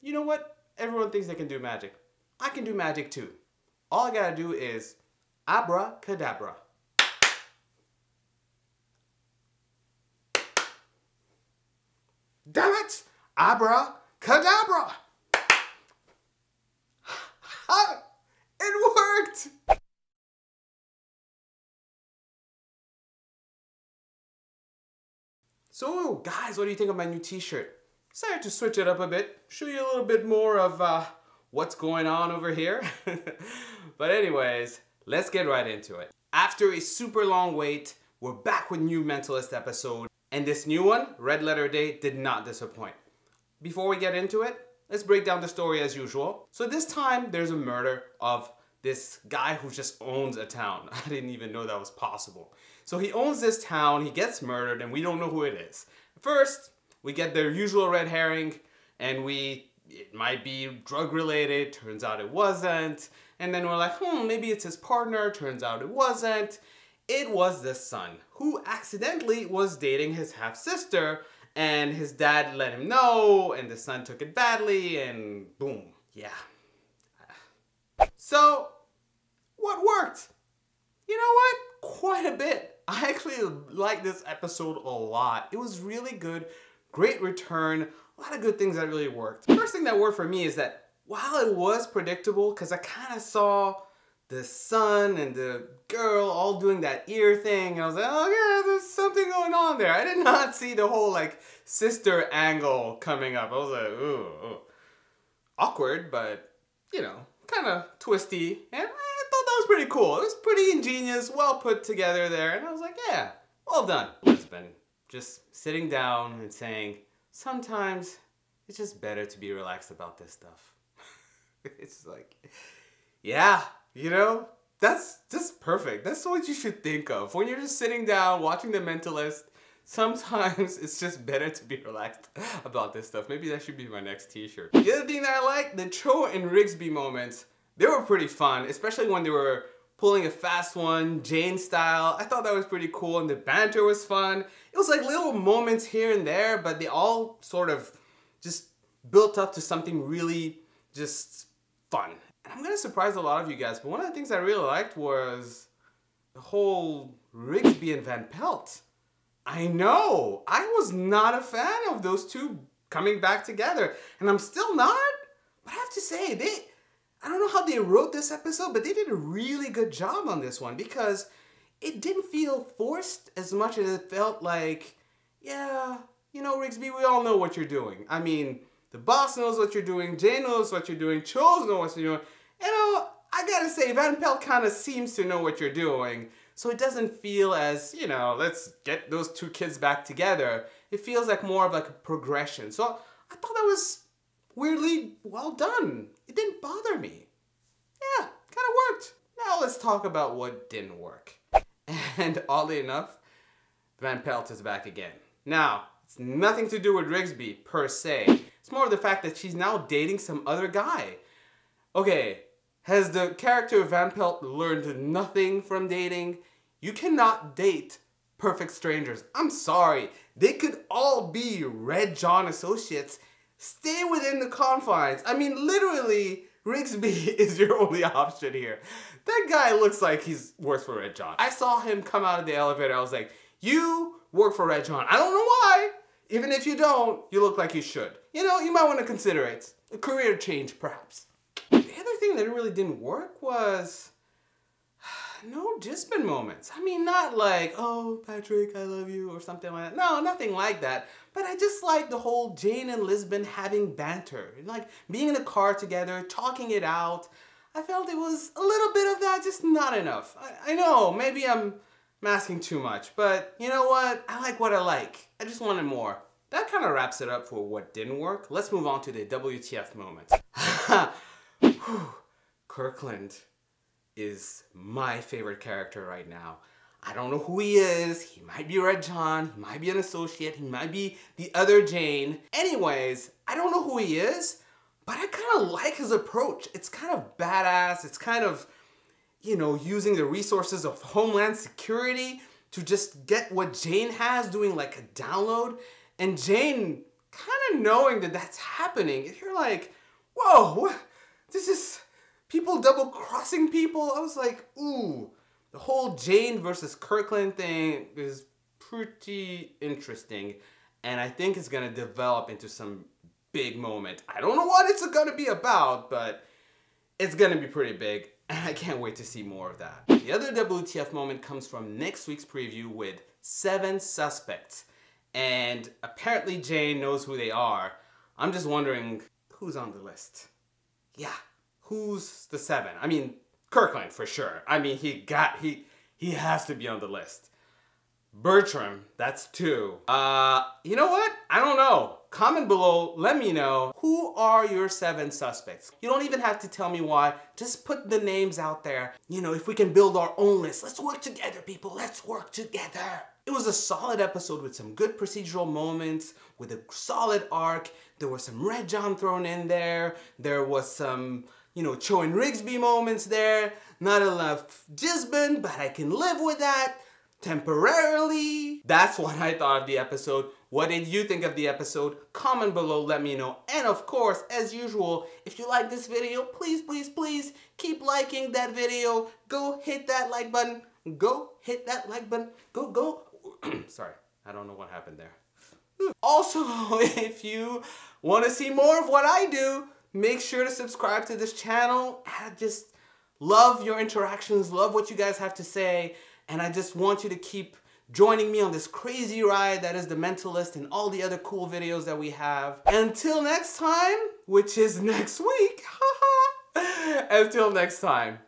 you know what? Everyone thinks they can do magic. I can do magic too. All I gotta do is abracadabra. Damn it! Abracadabra! It worked! So guys, what do you think of my new t-shirt? Decided to switch it up a bit, show you a little bit more of what's going on over here. But anyways, let's get right into it. After a super long wait, we're back with new Mentalist episode. And this new one, Red Letter Day, did not disappoint. Before we get into it, let's break down the story as usual. So this time, there's a murder of this guy who just owns a town. I didn't even know that was possible. So he owns this town, he gets murdered, and we don't know who it is. First, we get their usual red herring, and it might be drug related, turns out it wasn't. And then we're like, maybe it's his partner, turns out it wasn't. It was the son, who accidentally was dating his half-sister, and his dad let him know, and the son took it badly, and boom, yeah. So, what worked? You know what? Quite a bit. I actually liked this episode a lot. It was really good, great return, a lot of good things that really worked. The first thing that worked for me is that while it was predictable, because I kind of saw the son and the girl all doing that ear thing, and I was like, oh yeah, there's something going on there. I did not see the whole like sister angle coming up. I was like, ooh. Awkward, but you know, kind of twisty, and I thought that was pretty cool. It was pretty ingenious, well put together there, and I was like, yeah, well done. Lisbon, just sitting down and saying, sometimes it's just better to be relaxed about this stuff. It's like, yeah. You know, that's just perfect. That's what you should think of. When you're just sitting down, watching The Mentalist, sometimes it's just better to be relaxed about this stuff. Maybe that should be my next t-shirt. The other thing that I like, the Cho and Rigsby moments, they were pretty fun, especially when they were pulling a fast one, Jane style. I thought that was pretty cool, and the banter was fun. It was like little moments here and there, but they all sort of just built up to something really just fun. I'm gonna surprise a lot of you guys, but one of the things I really liked was the whole Rigsby and Van Pelt. I know, I was not a fan of those two coming back together, and I'm still not, but I have to say, I don't know how they wrote this episode, but they did a really good job on this one, because it didn't feel forced as much as it felt like, yeah, you know, Rigsby, we all know what you're doing. I mean, the boss knows what you're doing, Jane knows what you're doing, Cho knows what you're doing. You know, I gotta say, Van Pelt kind of seems to know what you're doing, so it doesn't feel as, you know, let's get those two kids back together. It feels like more of like a progression. So I thought that was weirdly well done. It didn't bother me. Yeah, kind of worked. Now let's talk about what didn't work. And oddly enough, Van Pelt is back again. Now, it's nothing to do with Rigsby per se. It's more of the fact that she's now dating some other guy. Okay, has the character of Van Pelt learned nothing from dating? You cannot date perfect strangers. I'm sorry. They could all be Red John associates. Stay within the confines. I mean, literally, Rigsby is your only option here. That guy looks like he's works for Red John. I saw him come out of the elevator. I was like, you work for Red John. I don't know why. Even if you don't, you look like you should. You know, you might want to consider it. A career change, perhaps. The other thing that really didn't work was no Lisbon moments. I mean, not like, oh, Patrick, I love you, or something like that. No, nothing like that. But I just like the whole Jane and Lisbon having banter. Like, being in a car together, talking it out. I felt it was a little bit of that, just not enough. I know, maybe I'm asking too much, but you know what? I like what I like. I just wanted more. That kind of wraps it up for what didn't work. Let's move on to the WTF moments. Kirkland is my favorite character right now. I don't know who he is. He might be Red John, he might be an associate, he might be the other Jane. Anyways, I don't know who he is, but I kind of like his approach. It's kind of badass. It's kind of, you know, using the resources of Homeland Security to just get what Jane has, doing like a download. And Jane kind of knowing that that's happening, you're like, whoa, what? This is people double-crossing people? I was like, ooh. The whole Jane versus Kirkland thing is pretty interesting, and I think it's gonna develop into some big moment. I don't know what it's gonna be about, but it's gonna be pretty big, and I can't wait to see more of that. The other WTF moment comes from next week's preview with 7 suspects, and apparently Jane knows who they are. I'm just wondering who's on the list. Yeah, who's the 7? I mean, Kirkland for sure. I mean, he has to be on the list. Bertram, that's 2. You know what? I don't know. Comment below, let me know. Who are your 7 suspects? You don't even have to tell me why. Just put the names out there. You know, if we can build our own list. Let's work together, people. Let's work together. It was a solid episode with some good procedural moments, with a solid arc. There was some Red John thrown in there. There was some, you know, Cho and Rigsby moments there. Not enough Jisbin, but I can live with that temporarily. That's what I thought of the episode. What did you think of the episode? Comment below, let me know. And of course, as usual, if you like this video, please, please, please keep liking that video. Go hit that like button. Go hit that like button. Go. Sorry, I don't know what happened there. Also, if you want to see more of what I do, make sure to subscribe to this channel. I just love your interactions, love what you guys have to say, and I just want you to keep joining me on this crazy ride that is The Mentalist and all the other cool videos that we have. Until next time, which is next week, until next time.